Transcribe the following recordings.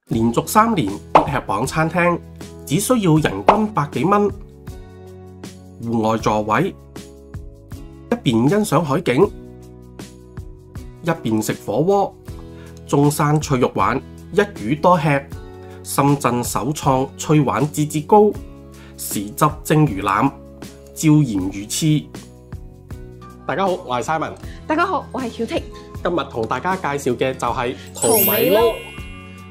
連續3年必吃榜餐廳，只需要人均百幾蚊，戶外座位，一邊欣賞海景，一邊食火鍋。中山脆肉鯇一魚多吃，深圳首創脆鯇節節高，豉汁蒸魚腩，椒鹽魚翅。大家好，我係 Simon。大家好，我係曉婷。今日同大家介紹嘅就係淘米撈。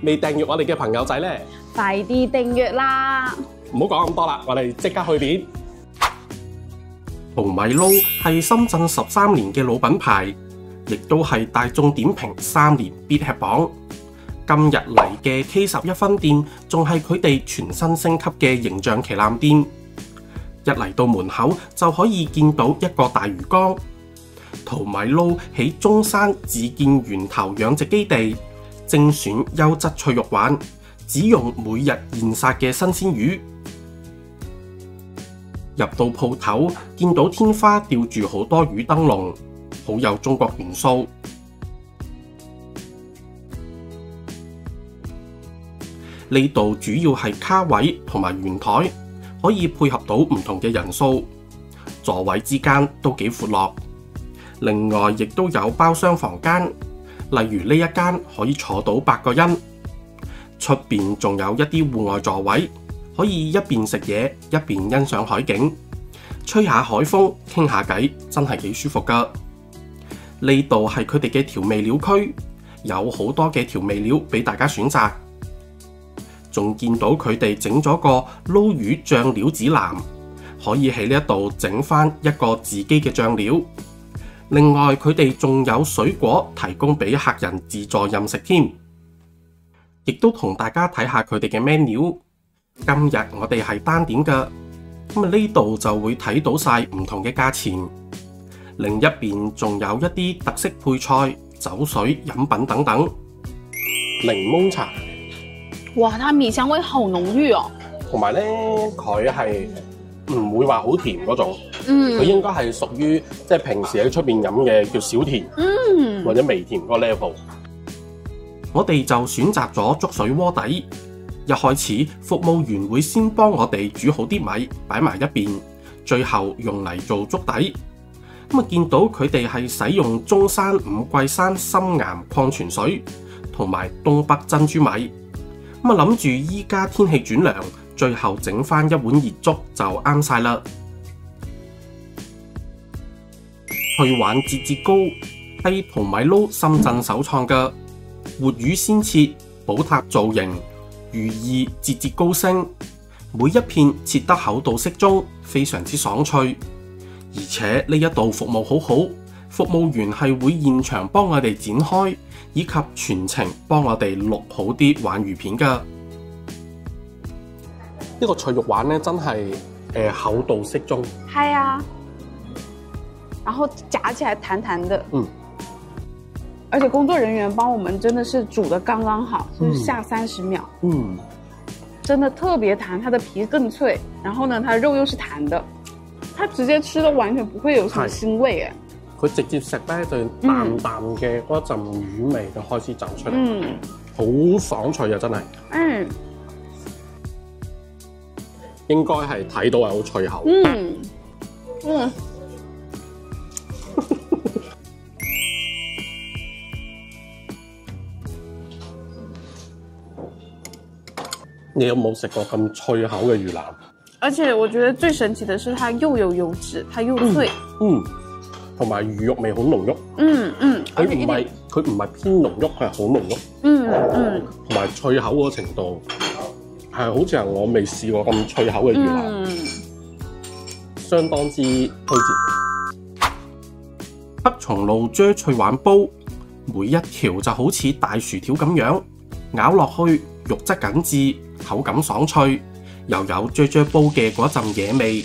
未訂閱我哋嘅朋友仔呢，快啲訂閱啦！唔好講咁多啦，我哋即刻去片。淘米撈係深圳13年嘅老品牌。亦都係大眾點評3年必吃榜。今日嚟嘅 K11 分店，仲係佢哋全新升級嘅形象旗艦店。一嚟到門口就可以見到一個大魚缸。淘米撈喺中山自建源頭養殖基地，精選優質脆肉鯇，只用每日現殺嘅新鮮魚。入到鋪頭，見到天花吊住好多魚燈籠。好有中國元素。呢度主要係卡位同埋圓台，可以配合到唔同嘅人數，座位之間都幾闊落。另外亦都有包廂房間，例如呢一間可以坐到8個人。出邊仲有一啲戶外座位，可以一邊食嘢一邊欣賞海景，吹下海風，傾下偈，真係幾舒服㗎。呢度係佢哋嘅調味料區，有好多嘅調味料俾大家選擇。仲見到佢哋整咗個撈魚醬料指南，可以喺呢一度整返一個自己嘅醬料。另外佢哋仲有水果提供俾客人自助任食添。亦都同大家睇下佢哋嘅 menu。今日我哋係單點㗎，咁啊呢度就會睇到晒唔同嘅價錢。另一邊仲有一啲特色配菜、酒水、飲品等等。檸檬茶，哇！它米香味好濃郁哦。同埋呢，佢係唔會話好甜嗰種，佢應該係屬於即係平時喺出邊飲嘅叫小甜，或者微甜嗰個 level。我哋就選擇咗粥水鍋底。一開始服務員會先幫我哋煮好啲米，擺埋一邊，最後用嚟做粥底。咁啊，見到佢哋係使用中山五桂山深岩礦泉水同埋東北珍珠米。咁啊，諗住依家天氣轉涼，最後整翻一碗熱粥就啱晒啦。脆鯇節節高係淘米撈深圳首創嘅，活魚鮮切，寶塔造型，寓意節節高升。每一片切得厚度適中，非常之爽脆。而且呢一度服務好好，服務員係會現場幫我哋剪開，以及全程幫我哋錄好啲鯇魚片㗎。呢個脆肉鯇咧真係厚度適中。係啊，然後夾起來彈彈的。而且工作人員幫我們真的是煮得剛剛好，就是下30秒。真的特別彈，它的皮更脆，然後呢，它肉又是彈的。它直接吃都完全不會有什麼腥味嘅，佢直接食咧就淡淡嘅嗰陣魚味就開始走出嚟，好爽脆啊！真係，應該係睇到係好脆口。你有冇食過咁脆口嘅魚腩？而且我覺得最神奇的是，它又有油脂，它又脆，同埋魚肉味好濃郁，佢唔係偏濃郁，佢係好濃郁，同埋脆口嗰個程度係好似係我未試過咁脆口嘅魚腩，相當之推薦。黑松露啫脆鯇煲，每一條就好似大薯條咁樣，咬落去肉質緊緻，口感爽脆。又有啫煲嘅嗰陣野味，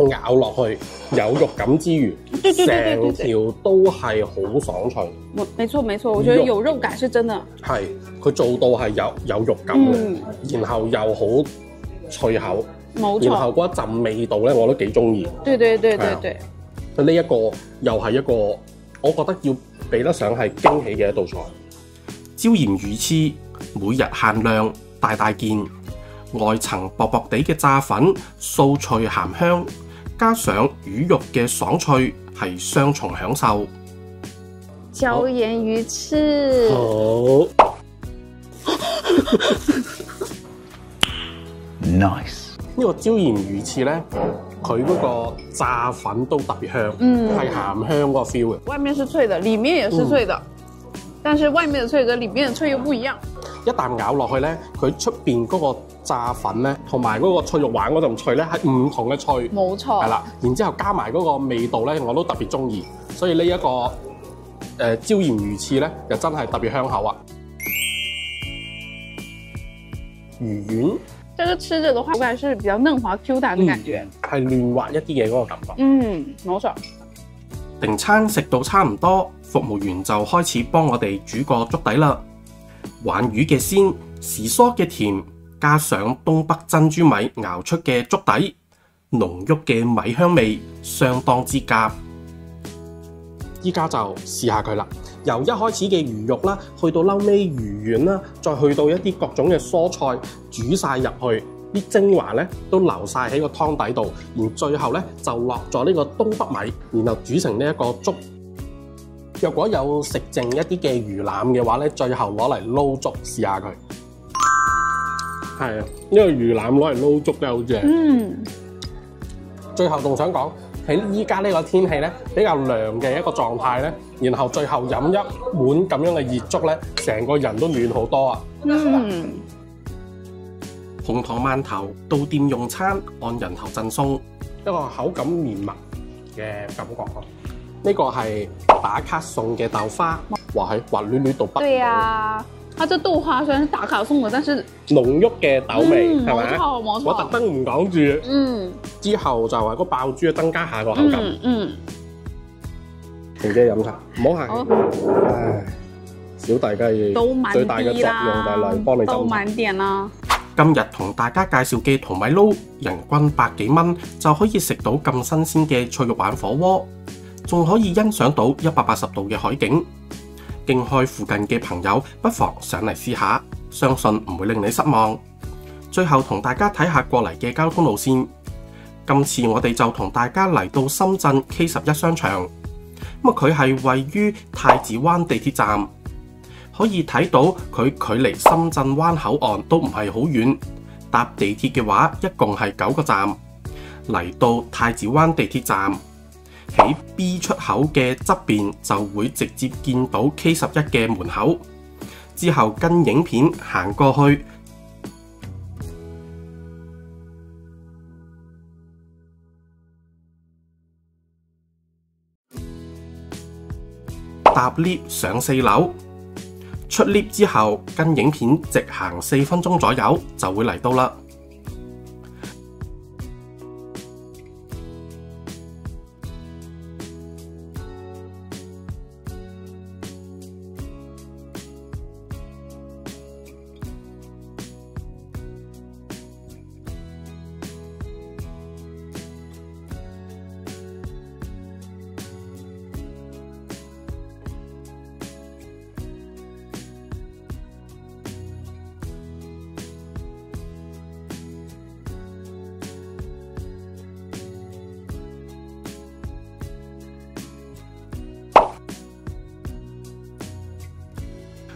咬落去有肉感之餘，成條都係好爽脆。沒錯，我覺得有肉感是真的。係，佢做到係有肉感嘅，然後又好脆口，冇錯。然後嗰一陣味道咧，我都幾中意。對。呢一個又係一個，我覺得要比得上係驚喜嘅一道菜。椒鹽魚翅每日限量，大大件，外層薄薄地嘅炸粉，酥脆鹹香，加上魚肉嘅爽脆，係雙重享受。椒鹽魚翅，好，nice。呢個椒鹽魚翅呢，佢嗰個炸粉都特別香，係鹹香嗰個 feel 嘅。外面是脆的，裡面也是脆的，但是外面的脆跟裡面的脆又不一樣。一啖咬落去呢，佢出邊嗰個炸粉呢，同埋嗰個脆肉鯇嗰陣脆呢，係唔同嘅脆。冇錯。係啦，然之後加埋嗰個味道呢，我都特別中意，所以呢一個椒鹽魚翅呢，就真係特別香口啊！魚丸，這個吃着的話，口感是比較嫩滑 Q 彈嘅感覺，係嫩滑一啲嘅嗰個感覺。冇錯。訂餐食到差唔多，服務員就開始幫我哋煮個粥底啦。鯇魚嘅鮮，時蔬嘅甜，加上東北珍珠米熬出嘅粥底，濃郁嘅米香味相當之夾。依家就試下佢啦，由一開始嘅魚肉啦，去到嬲尾魚丸啦，再去到一啲各種嘅蔬菜煮晒入去，啲精華咧都流晒喺個湯底度，然最後咧就落咗呢個東北米，然後煮成呢一個粥。若果有食剩一啲嘅魚腩嘅話咧，最後攞嚟撈粥試下佢。係啊，呢個魚腩攞嚟撈粥都好正。最後仲想講喺依家呢個天氣咧比較涼嘅一個狀態咧，然後最後飲一碗咁樣嘅熱粥咧，成個人都暖好多啊！紅糖饅頭到店用餐，按人頭贈送，一個口感綿密嘅感覺。呢個係打卡送嘅豆花，哇係滑捋捋到不。對啊，它這豆花雖然是打卡送嘅，但是濃郁嘅豆味係咪？冇錯。我特登唔講住。之後就係個爆珠增加下個口感。婷姐飲茶，唔好客氣。唉，小弟梗係最大嘅作用就係嚟幫你斟。都滿點啦。今日同大家介紹嘅淘米撈，人均百幾蚊就可以食到咁新鮮嘅脆肉鯇火鍋，仲可以欣賞到180度嘅海景。經開附近嘅朋友不妨上嚟試下，相信唔會令你失望。最後同大家睇下過嚟嘅交通路線。今次我哋就同大家嚟到深圳 K11 商場，佢係位於太子灣地鐵站。可以睇到佢距離深圳灣口岸都唔係好遠，搭地鐵嘅話一共係9個站。嚟到太子灣地鐵站，喺 B 出口嘅側邊就會直接見到 K11 嘅門口，之後跟影片行過去，搭 lift 上4樓。出 lift 之後，跟影片直行4分鐘左右就會嚟到啦。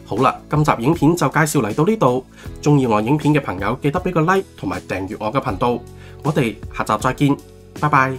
好啦，今集影片就介紹嚟到呢度。鍾意我影片嘅朋友記得俾個 like 同埋訂閱我嘅頻道。我哋下集再見，拜拜。